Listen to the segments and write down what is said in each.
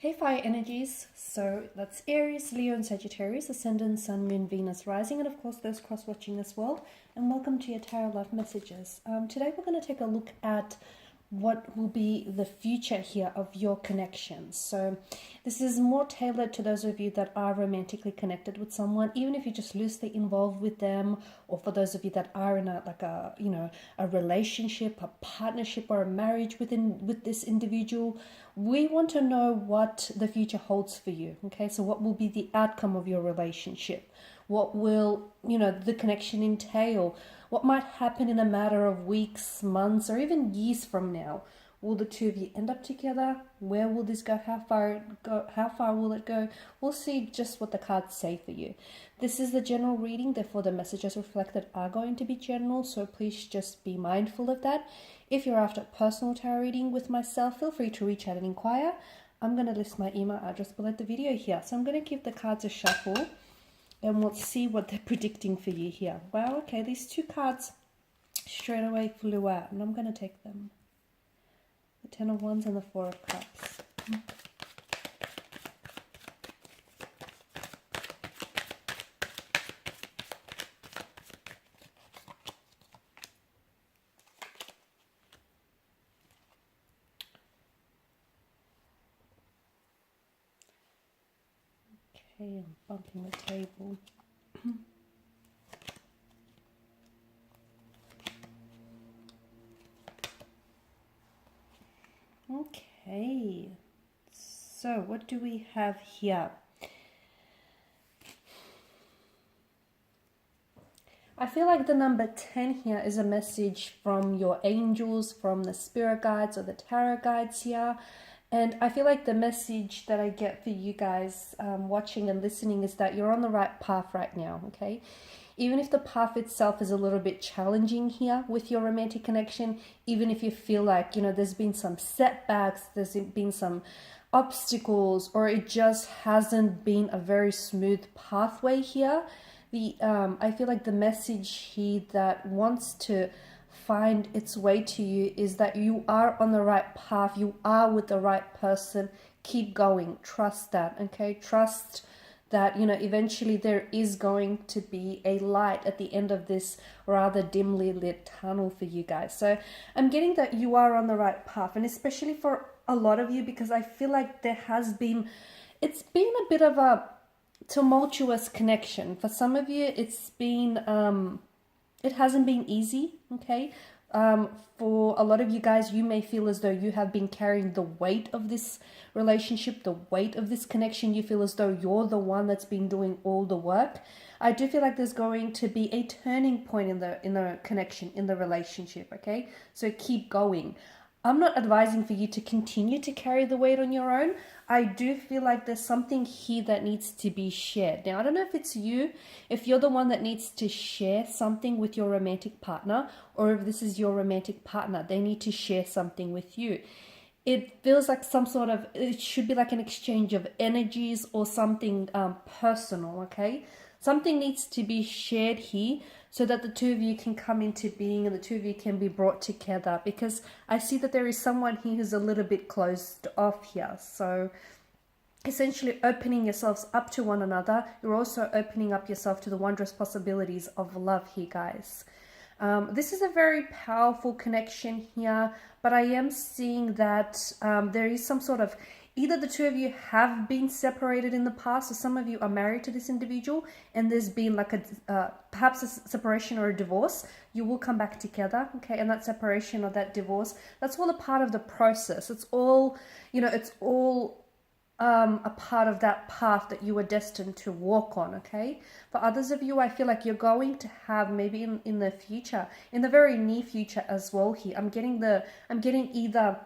Hey fire energies, so that's Aries, Leo and Sagittarius, Ascendant, Sun, Moon, Venus, Rising, and of course those cross-watching as well. And welcome to your Tarot Love Messages. Today we're going to take a look at what will be the future here of your connections. So this is more tailored to those of you that are romantically connected with someone, even if you're just loosely involved with them, or for those of you that are in a relationship, a partnership, or a marriage with this individual. We want to know what the future holds for you. Okay, so what will be the outcome of your relationship? What will the connection entail? What might happen in a matter of weeks, months, or even years from now? Will the two of you end up together? Where will this go? How far will it go? We'll see just what the cards say for you. This is the general reading, therefore the messages reflected are going to be general, so please just be mindful of that. If you're after a personal tarot reading with myself, feel free to reach out and inquire. I'm going to list my email address below the video here. So I'm going to give the cards a shuffle and we'll see what they're predicting for you here. Wow, okay, these two cards straight away flew out, and I'm going to take them. The Ten of Wands and the Four of Cups. Okay, I'm bumping the table. Okay, so what do we have here? I feel like the number 10 here is a message from your angels, from the spirit guides or the tarot guides here. And I feel like the message that I get for you guys watching and listening is that you're on the right path right now, okay? Even if the path itself is a little bit challenging here with your romantic connection, even if you feel like, there's been some setbacks, there's been some obstacles, or it just hasn't been a very smooth pathway here, I feel like the message here that wants to find its way to you is that you are on the right path, you are with the right person. Keep going, trust that, okay? Trust that eventually there is going to be a light at the end of this rather dimly lit tunnel for you guys. So I'm getting that you are on the right path, and especially for a lot of you, because I feel like it's been a bit of a tumultuous connection. For some of you, it hasn't been easy, okay? For a lot of you guys, you may feel as though you have been carrying the weight of this relationship, the weight of this connection. You feel as though you're the one that's been doing all the work. I do feel like there's going to be a turning point in the connection, in the relationship, okay? So keep going. I'm not advising for you to continue to carry the weight on your own. I do feel like there's something here that needs to be shared. Now, I don't know if it's you, if you're the one that needs to share something with your romantic partner, or if this is your romantic partner, they need to share something with you. It feels like it should be like an exchange of energies or something personal, okay? Something needs to be shared here so that the two of you can come into being and the two of you can be brought together, because I see that there is someone here who's a little bit closed off here. So essentially opening yourselves up to one another, you're also opening up yourself to the wondrous possibilities of love here, guys. This is a very powerful connection here, but I am seeing that there is some sort of, either the two of you have been separated in the past, or some of you are married to this individual and there's been like perhaps a separation or a divorce. You will come back together, okay? And that separation or that divorce, that's all a part of the process. It's all, it's all a part of that path that you were destined to walk on, okay? For others of you, I feel like you're going to have maybe in the future, in the very near future as well here. I'm getting either,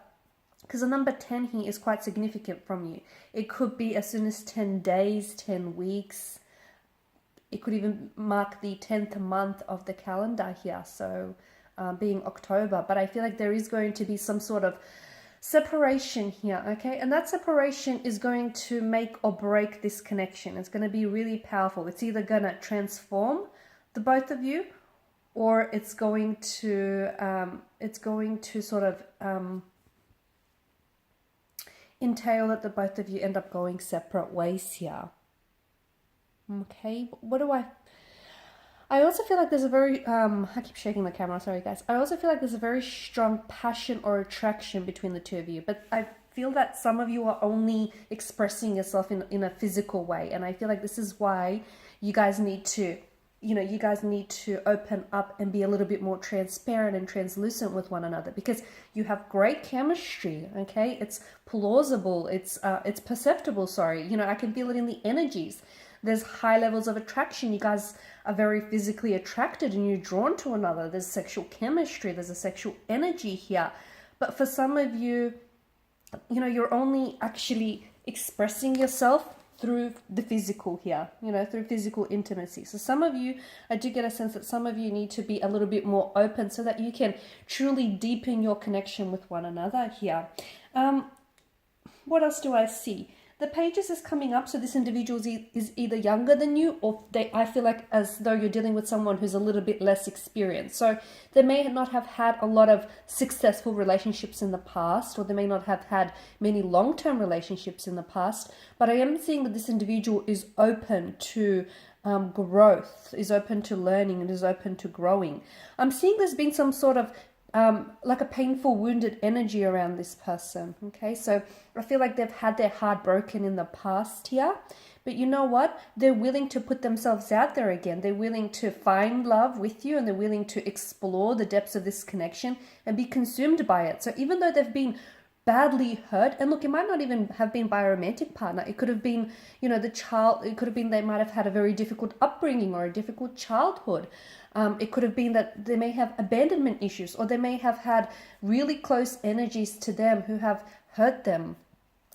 because the number 10 here is quite significant from you. It could be as soon as 10 days, 10 weeks. It could even mark the 10th month of the calendar here, so being October. But I feel like there is going to be some sort of separation here, okay? And that separation is going to make or break this connection. It's going to be really powerful. It's either going to transform the both of you, or it's going to sort of entail that the both of you end up going separate ways here. Okay, what do I also feel like there's a very, I keep shaking the camera, sorry guys. I also feel like there's a very strong passion or attraction between the two of you, but I feel that some of you are only expressing yourself in a physical way, and I feel like this is why you guys need to, you guys need to open up and be a little bit more transparent and translucent with one another, because you have great chemistry, okay? It's plausible, it's perceptible, sorry. I can feel it in the energies. There's high levels of attraction. You guys are very physically attracted and you're drawn to another. There's sexual chemistry. There's a sexual energy here. But for some of you, you're only actually expressing yourself through the physical here, through physical intimacy. So some of you, I do get a sense that some of you need to be a little bit more open so that you can truly deepen your connection with one another here. What else do I see? The pages is coming up, so this individual is either younger than you, or I feel like as though you're dealing with someone who's a little bit less experienced. So they may not have had a lot of successful relationships in the past, or they may not have had many long-term relationships in the past, but I am seeing that this individual is open to growth, is open to learning, and is open to growing. I'm seeing there's been some sort of like a painful, wounded energy around this person. Okay, so I feel like they've had their heart broken in the past here, but you know what? They're willing to put themselves out there again. They're willing to find love with you, and they're willing to explore the depths of this connection and be consumed by it. So even though they've been badly hurt, and look, it might not even have been by a romantic partner. It could have been, the child, it could have been they might have had a very difficult upbringing or a difficult childhood. It could have been that they may have abandonment issues, or they may have had really close energies to them who have hurt them,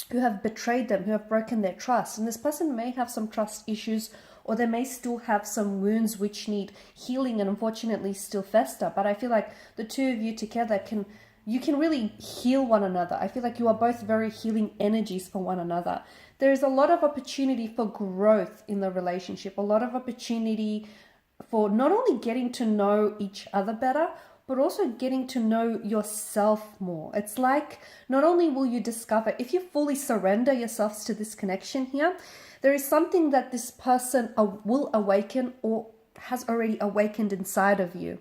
who have betrayed them, who have broken their trust. And this person may have some trust issues, or they may still have some wounds which need healing and unfortunately still fester. But I feel like the two of you together can really heal one another. I feel like you are both very healing energies for one another. There is a lot of opportunity for growth in the relationship, a lot of opportunity for not only getting to know each other better, but also getting to know yourself more. It's like not only will you discover, if you fully surrender yourselves to this connection here, there is something that this person will awaken or has already awakened inside of you.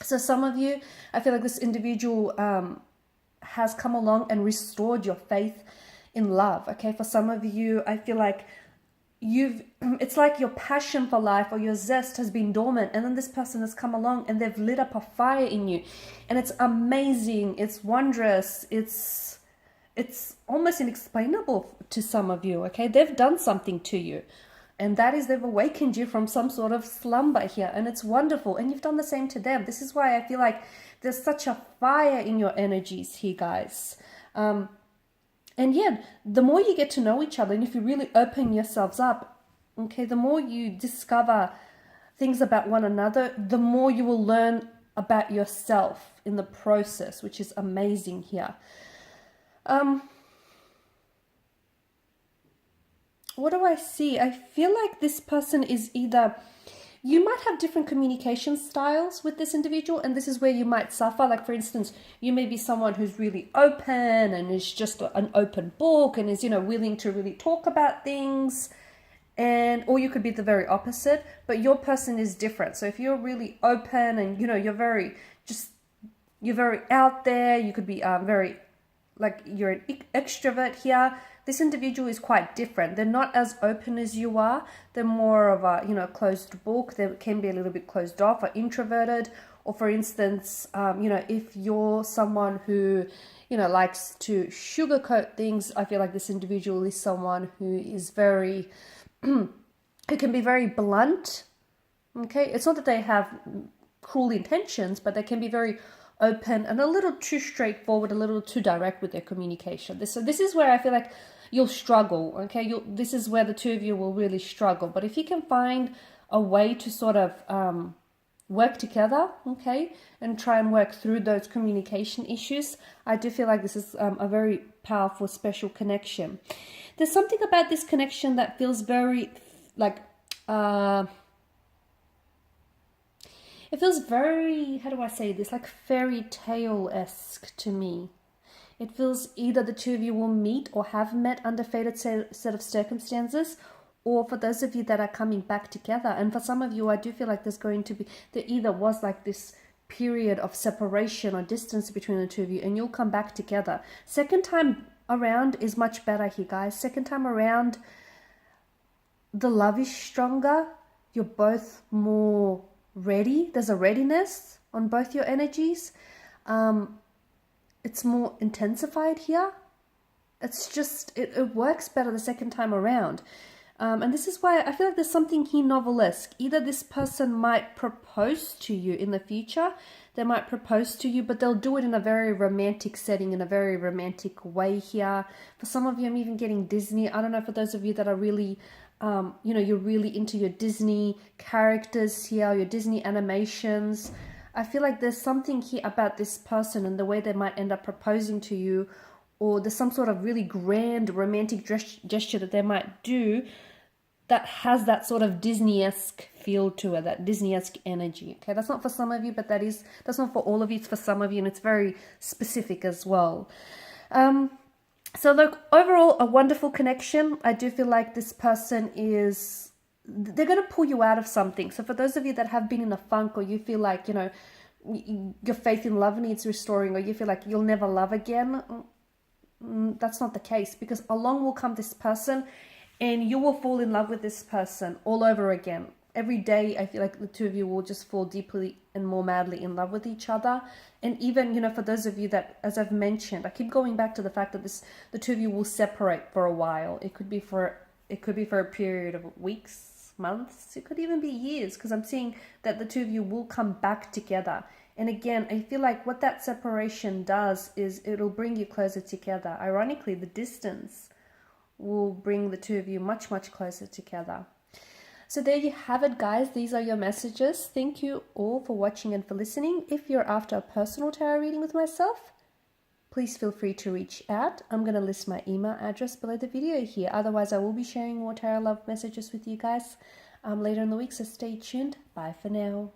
So some of you, I feel like this individual has come along and restored your faith in love. Okay, for some of you, I feel like it's like your passion for life or your zest has been dormant, and then this person has come along and they've lit up a fire in you, and it's amazing, it's wondrous, it's almost inexplainable to some of you. Okay, they've done something to you, and that is they've awakened you from some sort of slumber here, and it's wonderful, and you've done the same to them. This is why I feel like there's such a fire in your energies here, guys. And yeah, the more you get to know each other, and if you really open yourselves up, okay, the more you discover things about one another, the more you will learn about yourself in the process, which is amazing here. What do I see? I feel like this person is either, you might have different communication styles with this individual, and this is where you might suffer. Like, for instance, you may be someone who's really open and is just an open book and is, willing to really talk about things, or you could be the very opposite, but your person is different. So if you're really open and, you're very out there, you could be very, like, you're an extrovert here. This individual is quite different. They're not as open as you are. They're more of a, closed book. They can be a little bit closed off or introverted. Or for instance, if you're someone who, likes to sugarcoat things, I feel like this individual is someone who is very, who can be very blunt. Okay, it's not that they have cruel intentions, but they can be very open and a little too straightforward, a little too direct with their communication. This is where I feel like you'll struggle. Okay, this is where the two of you will really struggle. But if you can find a way to sort of work together, okay, and try and work through those communication issues, I do feel like this is a very powerful, special connection. There's something about this connection that feels very like it feels very, how do I say this, like fairy tale-esque to me. It feels either the two of you will meet or have met under fated set of circumstances, or for those of you that are coming back together. And for some of you, I do feel like there either was like this period of separation or distance between the two of you, and you'll come back together. Second time around is much better here, guys. Second time around, the love is stronger. You're both more ready. There's a readiness on both your energies. It's more intensified here. It's just, it works better the second time around. And this is why I feel like there's something here novelesque. Either this person might propose to you in the future, they might propose to you, but they'll do it in a very romantic setting, in a very romantic way here. For some of you, I'm even getting Disney. I don't know, for those of you that are really, you're really into your Disney characters here, your Disney animations. I feel like there's something here about this person and the way they might end up proposing to you, or there's some sort of really grand romantic gesture that they might do that has that sort of Disney-esque feel to it, that Disney-esque energy. Okay, that's not for some of you, but that's not for all of you. It's for some of you, and it's very specific as well. So look, overall, a wonderful connection. I do feel like this person they're going to pull you out of something. So for those of you that have been in a funk, or you feel like, your faith in love needs restoring, or you feel like you'll never love again, that's not the case, because along will come this person and you will fall in love with this person all over again. Every day, I feel like the two of you will just fall deeply and more madly in love with each other. And even, for those of you that, as I've mentioned, I keep going back to the fact that the two of you will separate for a while. It could be for a period of weeks, months. It could even be years, because I'm seeing that the two of you will come back together. And again, I feel like what that separation does is it'll bring you closer together. Ironically, the distance will bring the two of you much, much closer together. So there you have it, guys. These are your messages. Thank you all for watching and for listening. If you're after a personal tarot reading with myself, please feel free to reach out. I'm going to list my email address below the video here. Otherwise, I will be sharing more tarot love messages with you guys later in the week. So stay tuned. Bye for now.